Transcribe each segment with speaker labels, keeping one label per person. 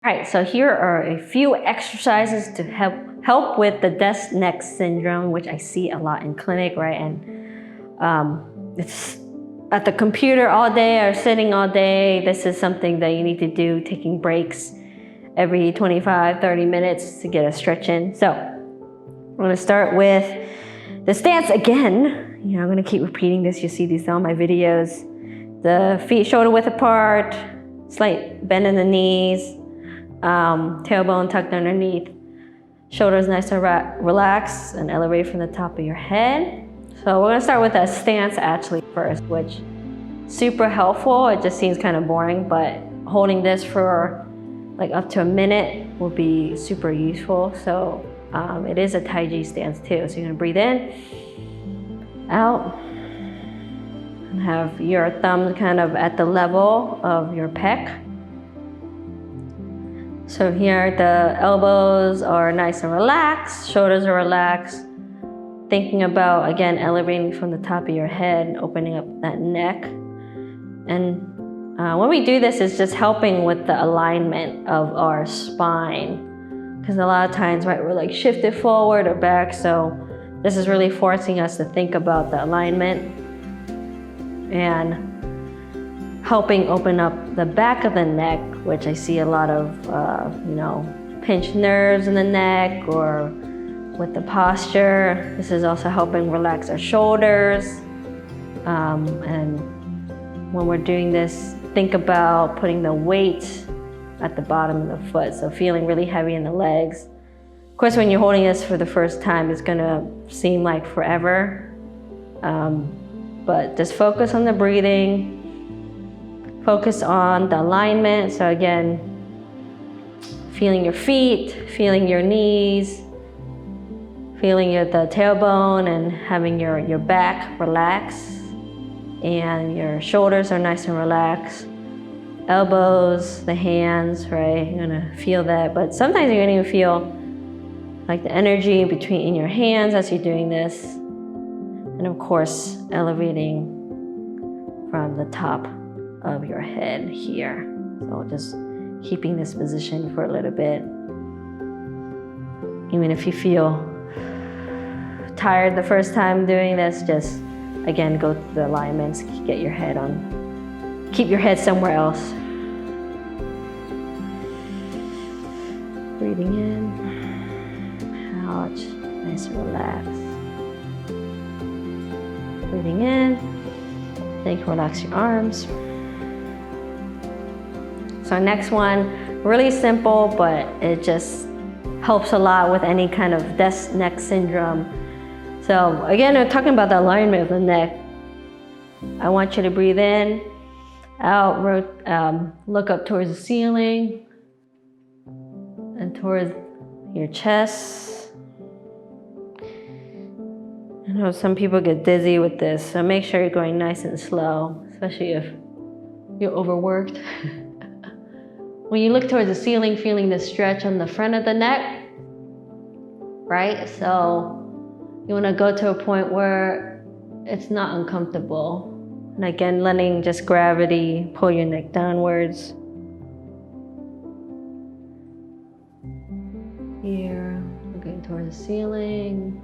Speaker 1: All right, so here are a few exercises to help with the desk neck syndrome, which I see a lot in clinic, right? And it's at the computer all day or sitting all day. This is something that you need to do, taking breaks every 25, 30 minutes to get a stretch in. So I'm gonna start with the stance again. I'm gonna keep repeating this. You see these on my videos. The feet shoulder width apart, slight bend in the knees, tailbone tucked underneath, shoulders nice and relaxed and elevate from the top of your head. So we're gonna start with a stance actually first, which is super helpful. It just seems kind of boring, but holding this for like up to a minute will be super useful. So it is a Tai Chi stance too. So you're gonna breathe in, out, and have your thumbs kind of at the level of your pec. So here the elbows are nice and relaxed, shoulders are relaxed. Thinking about, again, elevating from the top of your head, opening up that neck. And when we do this, it's just helping with the alignment of our spine. Because a lot of times, right, we're like shifted forward or back. So this is really forcing us to think about the alignment and helping open up the back of the neck, which I see a lot of, pinched nerves in the neck or with the posture. This is also helping relax our shoulders. And when we're doing this, think about putting the weight at the bottom of the foot. So feeling really heavy in the legs. Of course, when you're holding this for the first time, it's gonna seem like forever. But just focus on the breathing. Focus on the alignment. So again, feeling your feet, feeling your knees, feeling the tailbone and having your back relax. And your shoulders are nice and relaxed. Elbows, the hands, right? You're gonna feel that. But sometimes you're gonna even feel like the energy in your hands as you're doing this. And of course, elevating from the top of your head here. So just keeping this position for a little bit. Even if you feel tired the first time doing this, just again, go through the alignments, keep your head somewhere else. Breathing in, out, nice and relaxed. Breathing in, then you can relax your arms. So next one, really simple, but it just helps a lot with any kind of desk neck syndrome. So again, we're talking about the alignment of the neck. I want you to breathe in, out, look up towards the ceiling and towards your chest. I know some people get dizzy with this, so make sure you're going nice and slow, especially if you're overworked. When you look towards the ceiling, feeling the stretch on the front of the neck, right? So you wanna go to a point where it's not uncomfortable. And again, letting just gravity pull your neck downwards. Here, looking towards the ceiling.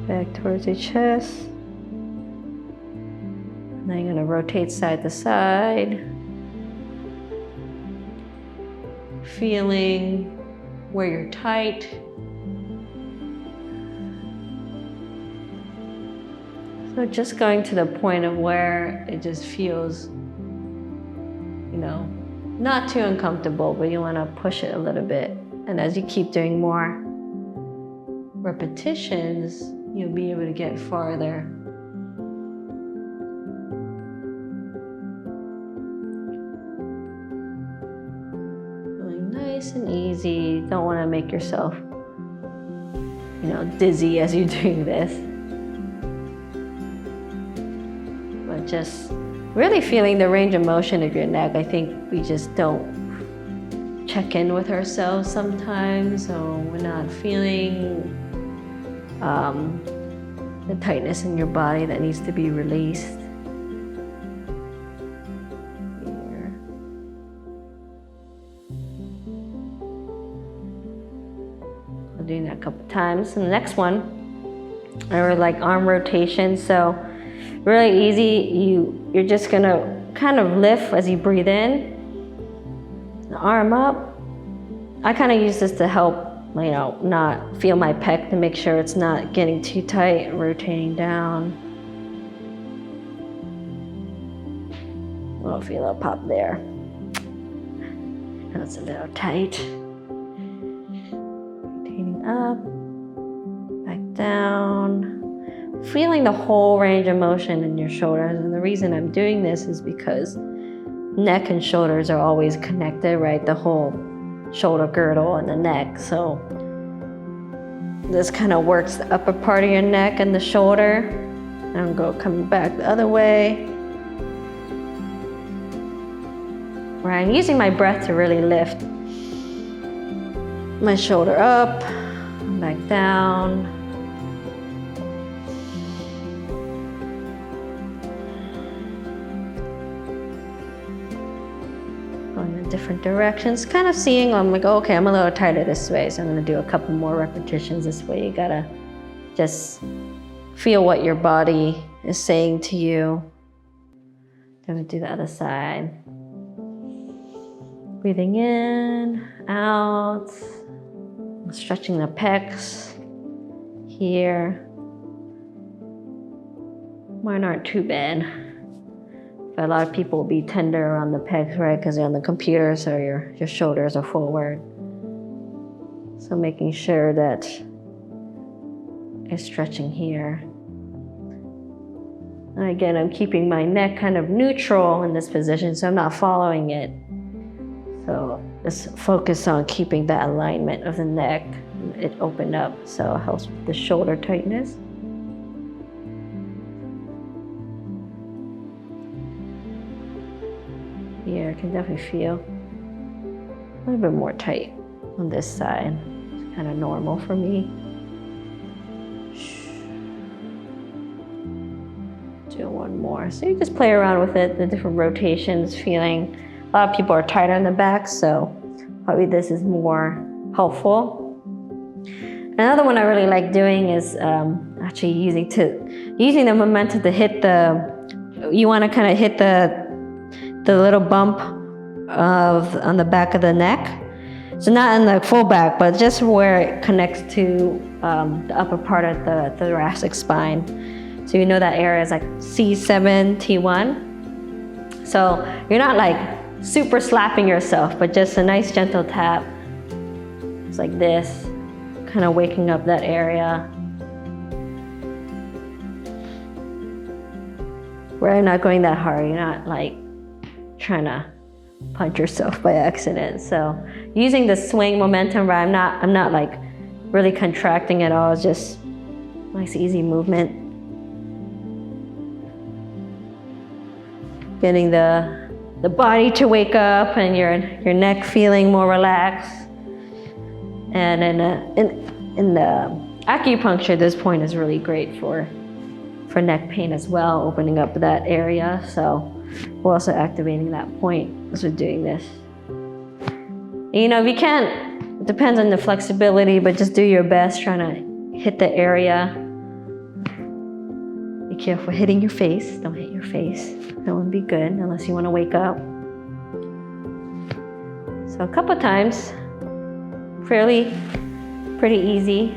Speaker 1: Back towards your chest. Now you're gonna rotate side to side. Feeling where you're tight. So just going to the point of where it just feels, not too uncomfortable, but you want to push it a little bit. And as you keep doing more repetitions, you'll be able to get farther. Nice and easy. Don't want to make yourself, dizzy as you're doing this. But just really feeling the range of motion of your neck. I think we just don't check in with ourselves sometimes, so we're not feeling the tightness in your body that needs to be released. Here. doing that a couple times. And the next one are like arm rotations. So really easy. You're just gonna kind of lift as you breathe in, the arm up. I kind of use this to help, not feel my pec, to make sure it's not getting too tight, rotating down. Oh, feel a pop there. That's a little tight. Rotating up, back down. Feeling the whole range of motion in your shoulders. And the reason I'm doing this is because neck and shoulders are always connected, right? The whole shoulder girdle and the neck. So this kind of works the upper part of your neck and the shoulder. And coming back the other way. Right, I'm using my breath to really lift my shoulder up, back down. Going in different directions, kind of seeing, I'm like, okay, I'm a little tighter this way, so I'm gonna do a couple more repetitions this way. You gotta just feel what your body is saying to you. I'm gonna do the other side. Breathing in, out, stretching the pecs here. Mine aren't too bad. But a lot of people will be tender around the pecs, right? Because they're on the computer, so your shoulders are forward. So making sure that you're stretching here. And again, I'm keeping my neck kind of neutral in this position, so I'm not following it. So just focus on keeping that alignment of the neck. It opened up, so it helps with the shoulder tightness. Here, I can definitely feel a little bit more tight on this side. It's kind of normal for me. Do one more. So you just play around with it, the different rotations, feeling. A lot of people are tighter in the back, so probably this is more helpful. Another one I really like doing is actually using the momentum to hit you want to kind of hit the little bump on the back of the neck. So not in the full back, but just where it connects to the upper part of the thoracic spine. So you know that area is like C7, T1. So you're not like super slapping yourself, but just a nice gentle tap. It's like this, kind of waking up that area. Where you're not going that hard, you're not like trying to punch yourself by accident. So using the swing momentum, right? I'm not like really contracting at all. It's just nice easy movement. Getting the body to wake up and your neck feeling more relaxed. And in the acupuncture, this point is really great for neck pain as well, opening up that area. So we're also activating that point as we're doing this. If you can't, it depends on the flexibility, but just do your best trying to hit the area. Be careful hitting your face. Don't hit your face. That wouldn't be good unless you want to wake up. So a couple times, pretty easy.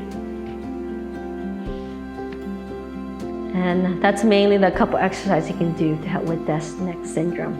Speaker 1: And that's mainly the couple exercises you can do to help with this neck syndrome.